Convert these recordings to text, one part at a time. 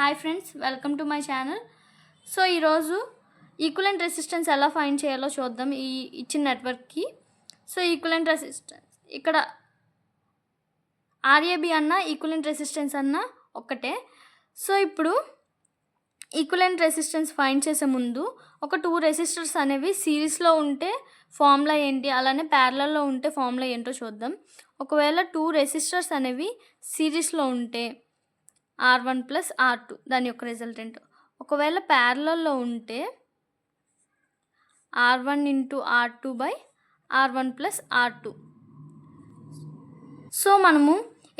Hi friends, welcome to my channel. So ఈరోజు equivalent resistance ఎలా find చేయాలో చూద్దాం ఈ ఇచ్చిన నెట్వర్క్కి. సో ఈక్వలెంట్ రెసిస్టెన్స్ ఇక్కడ ఆర్ఏబి అన్న ఈక్వలెంట్ రెసిస్టెన్స్ అన్న ఒక్కటే. సో ఇప్పుడు ఈక్వలెంట్ రెసిస్టెన్స్ ఫైండ్ చేసే ముందు ఒక 2 రెసిస్టర్స్ అనేవి సిరీస్లో ఉంటే ఫార్ములా ఏంటి, అలానే ప్యారలల్లో ఉంటే ఫార్ములా ఏంటో చూద్దాం. ఒకవేళ 2 రెసిస్టర్స్ అనేవి సిరీస్లో ఉంటే R1 ప్లస్ R2 దాని యొక్క రిజల్టెంట్. ఒకవేళ ప్యారలల్లో ఉంటే R1 into R2 by R1 plus R2. So మనము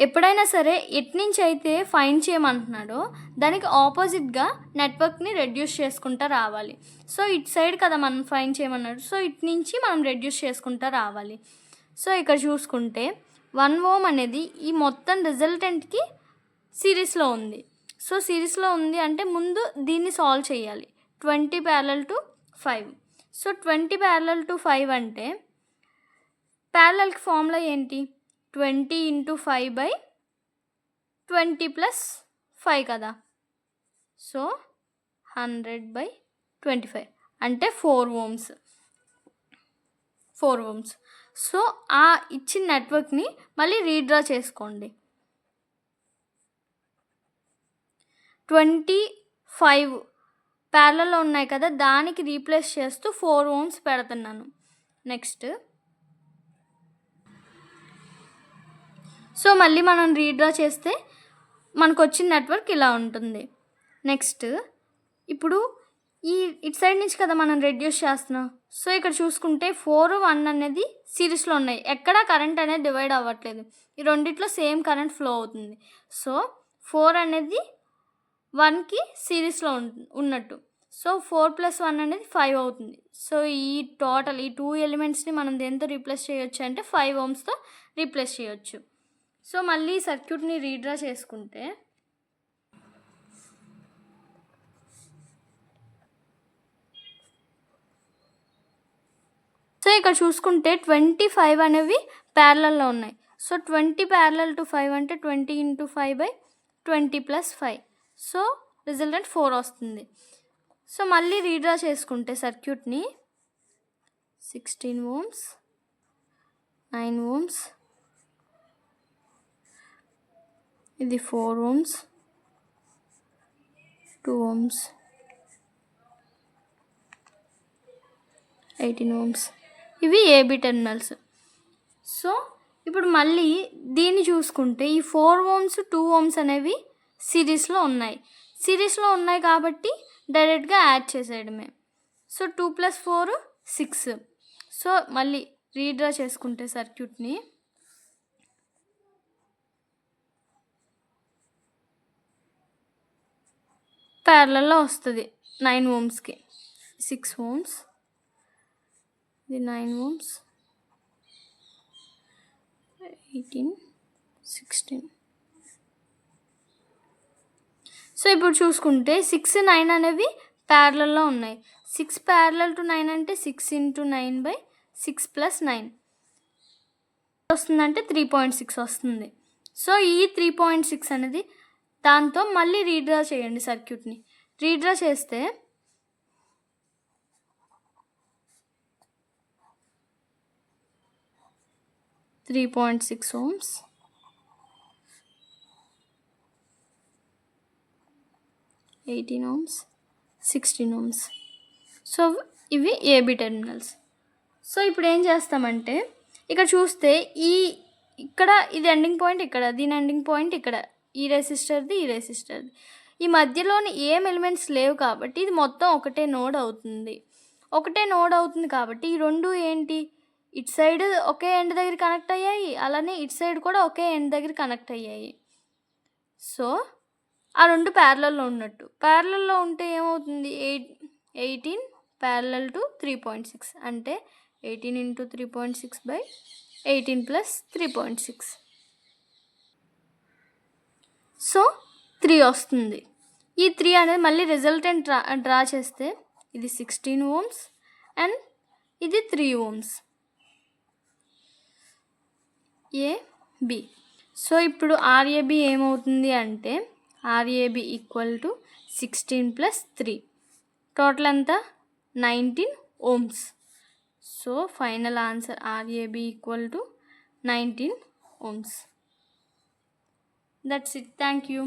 ఎప్పుడైనా సరే ఎట్నుంచి అయితే ఫైండ్ చేయమంటున్నాడో దానికి ఆపోజిట్గా నెట్వర్క్ని రెడ్యూస్ చేసుకుంటూ రావాలి. సో ఇటు సైడ్ కదా మనం ఫైండ్ చేయమన్నాడు, సో ఇటు నుంచి మనం రెడ్యూస్ చేసుకుంటూ రావాలి. సో ఇక్కడ చూసుకుంటే 1 ఓమ్ అనేది ఈ మొత్తం రిజల్టెంట్కి సిరీస్లో ఉంది. సో సిరీస్లో ఉంది అంటే ముందు దీన్ని సాల్వ్ చేయాలి. 20 parallel to 5. So 20 parallel to 5 అంటే ప్యారలల్కి ఫార్ములా ఏంటి, 20 ఇంటూ 5 బై 20 ప్లస్ 5 కదా. సో 100 బై 25 అంటే 4 ఓమ్స్. సో ఆ ఇచ్చిన నెట్వర్క్ని మళ్ళీ రీడ్రా చేసుకోండి. 25 ప్యారలల్లో ఉన్నాయి కదా, దానికి రీప్లేస్ చేస్తూ 4 ఓమ్స్ పెడుతున్నాను. నెక్స్ట్ సో మళ్ళీ మనం రీడ్రా చేస్తే మనకు వచ్చిన నెట్వర్క్ ఇలా ఉంటుంది. నెక్స్ట్ ఇప్పుడు ఇటు సైడ్ నుంచి కదా మనం రెడ్యూస్ చేస్తున్నాం. సో ఇక్కడ చూసుకుంటే 4, 1 అనేది సిరీస్లో ఉన్నాయి, ఎక్కడా కరెంట్ అనేది డివైడ్ అవ్వట్లేదు. ఈ రెండిట్లో సేమ్ కరెంట్ ఫ్లో అవుతుంది. సో 4 అనేది 1కి సిరీస్లో ఉన్నట్టు. సో 4 ప్లస్ 1 అనేది 5 అవుతుంది. సో ఈ టోటల్ ఈ 2 ఎలిమెంట్స్ని మనం దేంతో రీప్లేస్ చేయొచ్చు అంటే 5 ఓమ్స్తో రీప్లేస్ చేయొచ్చు. సో మళ్ళీ సర్క్యూట్ని రీడ్రా చేసుకుంటే సో ఇక్కడ చూసుకుంటే 25 అనేవి ప్యారలల్లో ఉన్నాయి. సో 20 ప్యారలల్ టు 5 అంటే 20 into 5 by 20 plus 5. So resultant 4 వస్తుంది. సో మళ్ళీ రీడ్రా చేసుకుంటే సర్క్యూట్ని 16 ఓమ్స్, 9 ఓమ్స్, ఇది 4 ఓమ్స్, 2 ఓమ్స్, 18 ఓమ్స్, ఇవి ఏబి టెర్మినల్స్. సో ఇప్పుడు మళ్ళీ దీన్ని చూసుకుంటే ఈ 4 ఓమ్స్ 2 ఓమ్స్ అనేవి సిరీస్లో ఉన్నాయి కాబట్టి డైరెక్ట్గా యాడ్ చేసేయడమే. So 2 plus 4 6. సో మళ్ళీ రీడ్రా చేసుకుంటే సర్క్యూట్ని ప్యారలల్లో వస్తుంది 9 ఓమ్స్కి. 6 ఓమ్స్, ఇది 9 ఓమ్స్, 18, 16. సో ఇప్పుడు చూసుకుంటే 6, 9 అనేవి ప్యారలల్లో ఉన్నాయి. 6 ప్యారలల్ టు 9 అంటే 6 ఇంటూ 9 బై 6 ప్లస్ 9 వస్తుందంటే 3.6 వస్తుంది. సో ఈ 3.6 అనేది దాంతో మళ్ళీ రీడ్రా చేయండి సర్క్యూట్ని. రీడ్రా చేస్తే 3.6 ఓమ్స్, 18 ఓమ్స్, 16 ఓమ్స్. సో ఇవి ఏబి టెర్మినల్స్. సో ఇప్పుడు ఏం చేస్తామంటే ఇక్కడ చూస్తే ఇక్కడ ఇది ఎండింగ్ పాయింట్, ఇక్కడ దీని ఎండింగ్ పాయింట్, ఇక్కడ ఈ రెసిస్టర్ది ఈ మధ్యలోని ఏం ఎలిమెంట్స్ లేవు కాబట్టి ఇది మొత్తం ఒకటే నోడ్ అవుతుంది కాబట్టి ఈ రెండు ఏంటి, ఇటు సైడ్ ఒకే ఎండ్ దగ్గర కనెక్ట్ అయ్యాయి, అలానే ఇటు సైడ్ కూడా ఒకే ఎండ్ దగ్గర కనెక్ట్ అయ్యాయి. సో ఆ రెండు ప్యారలల్లో ఉన్నట్టు. ప్యారలల్లో ఉంటే ఏమవుతుంది, 18 ప్యారలల్ టు 3.6 అంటే 18 ఇంటూ 3.6 బై 18 ప్లస్ 3.6. సో 3 వస్తుంది. ఈ 3 అనేది మళ్ళీ రిజల్టెంట్ డ్రా చేస్తే ఇది 16 ఓమ్స్ అండ్ ఇది 3 ఓమ్స్ ఏబి. సో ఇప్పుడు ఆర్ఏబి ఏమవుతుంది అంటే RAB equal to 16 plus 3 total ఎంత 19 ohms. So final answer RAB equal to 19 ohms. That's it. Thank you.